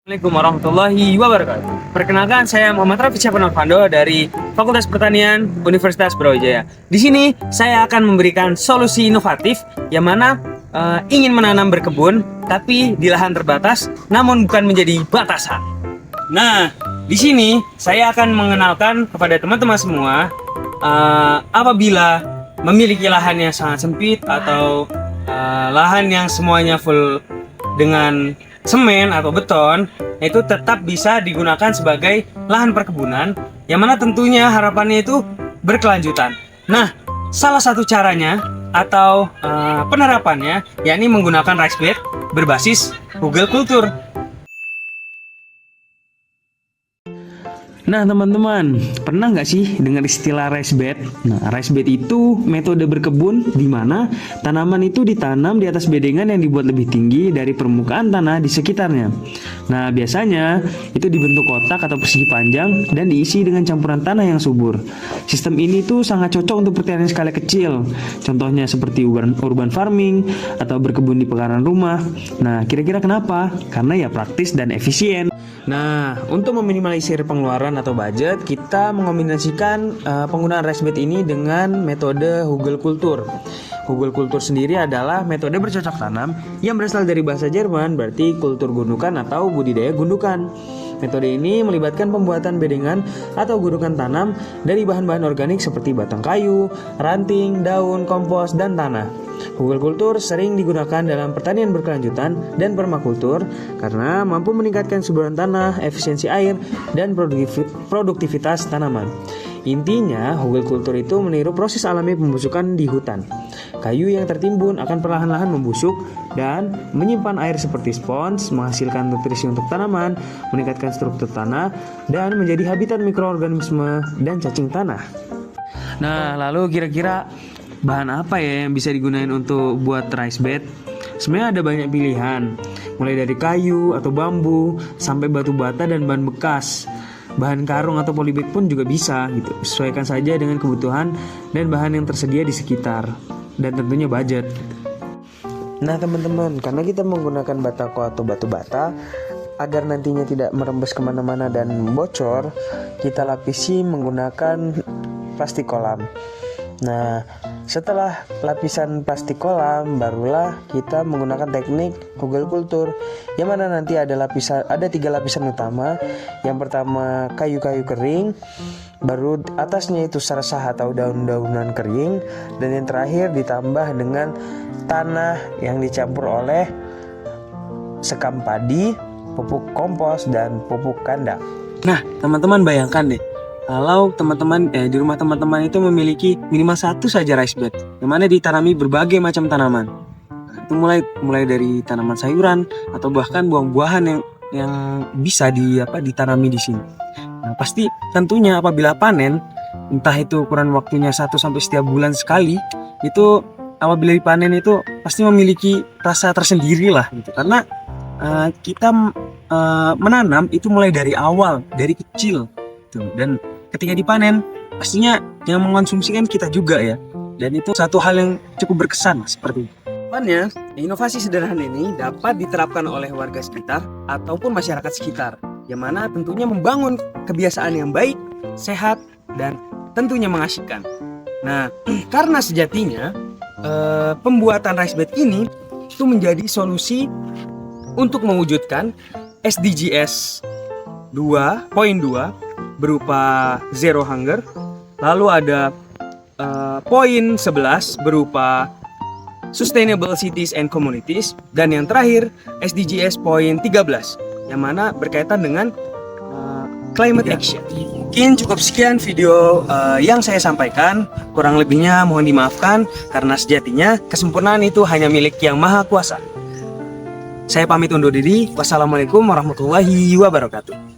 Assalamualaikum warahmatullahi wabarakatuh. Perkenalkan, saya Muhammad Rafi Syafanarfando dari Fakultas Pertanian Universitas Brawijaya. Di sini saya akan memberikan solusi inovatif yang mana ingin menanam berkebun tapi di lahan terbatas, namun bukan menjadi batasan. Nah, di sini saya akan mengenalkan kepada teman-teman semua apabila memiliki lahan yang sangat sempit atau lahan yang semuanya full dengan semen atau beton, itu tetap bisa digunakan sebagai lahan perkebunan yang mana tentunya harapannya itu berkelanjutan. Nah, salah satu caranya atau penerapannya yakni menggunakan raised bed berbasis Google Kultur. Nah teman-teman, pernah nggak sih dengar istilah raised bed? Nah, raised bed itu metode berkebun di mana tanaman itu ditanam di atas bedengan yang dibuat lebih tinggi dari permukaan tanah di sekitarnya. Nah, biasanya itu dibentuk kotak atau persegi panjang dan diisi dengan campuran tanah yang subur. Sistem ini tuh sangat cocok untuk pertanian skala kecil. Contohnya seperti urban farming atau berkebun di pekarangan rumah. Nah, kira-kira kenapa? Karena ya praktis dan efisien. Nah, untuk meminimalisir pengeluaran atau budget, kita mengombinasikan penggunaan raised bed ini dengan metode Google Kultur. Google Kultur sendiri adalah metode bercocok tanam yang berasal dari bahasa Jerman, berarti kultur gundukan atau budidaya gundukan. Metode ini melibatkan pembuatan bedengan atau gundukan tanam dari bahan-bahan organik seperti batang kayu, ranting, daun, kompos, dan tanah. Google Kultur sering digunakan dalam pertanian berkelanjutan dan permakultur karena mampu meningkatkan suburan tanah, efisiensi air, dan produktivitas tanaman. Intinya, Google Kultur itu meniru proses alami pembusukan di hutan. Kayu yang tertimbun akan perlahan-lahan membusuk dan menyimpan air seperti spons, menghasilkan nutrisi untuk tanaman, meningkatkan struktur tanah, dan menjadi habitat mikroorganisme dan cacing tanah. Nah, lalu kira-kira bahan apa ya yang bisa digunakan untuk buat raised bed? Sebenarnya ada banyak pilihan, mulai dari kayu atau bambu sampai batu bata dan bahan bekas. Bahan karung atau polybag pun juga bisa gitu. Sesuaikan saja dengan kebutuhan dan bahan yang tersedia di sekitar dan tentunya budget. Nah teman-teman, karena kita menggunakan batako atau batu bata, agar nantinya tidak merembes kemana-mana dan bocor, kita lapisi menggunakan plastik kolam. Nah, setelah lapisan plastik kolam, barulah kita menggunakan teknik Google Kultur, yang mana nanti ada 3 lapisan utama. Yang pertama kayu-kayu kering, baru atasnya itu sersah atau daun-daunan kering, dan yang terakhir ditambah dengan tanah yang dicampur oleh sekam padi, pupuk kompos, dan pupuk kandang. Nah, teman-teman bayangkan deh, kalau teman-teman di rumah teman-teman itu memiliki minimal satu saja raised bed, yang mana ditanami berbagai macam tanaman. Nah, itu mulai dari tanaman sayuran atau bahkan buah-buahan yang bisa ditanami di sini. Nah, pasti tentunya apabila panen, entah itu ukuran waktunya 1 sampai setiap bulan sekali, itu apabila dipanen itu pasti memiliki rasa tersendiri lah gitu. Karena kita menanam itu mulai dari awal, dari kecil gitu. Dan ketika dipanen, pastinya yang mengkonsumsi kan kita juga ya. Dan itu satu hal yang cukup berkesan seperti itu. Depannya, inovasi sederhana ini dapat diterapkan oleh warga sekitar ataupun masyarakat sekitar, yang mana tentunya membangun kebiasaan yang baik, sehat, dan tentunya mengasyikkan. Nah, karena sejatinya pembuatan raised bed ini itu menjadi solusi untuk mewujudkan SDGs 2.2 berupa Zero Hunger, lalu ada poin 11 berupa Sustainable Cities and Communities, dan yang terakhir SDGs poin 13 yang mana berkaitan dengan climate action. Mungkin cukup sekian video yang saya sampaikan, kurang lebihnya mohon dimaafkan karena sejatinya kesempurnaan itu hanya milik Yang Maha Kuasa. Saya pamit undur diri. Wassalamualaikum warahmatullahi wabarakatuh.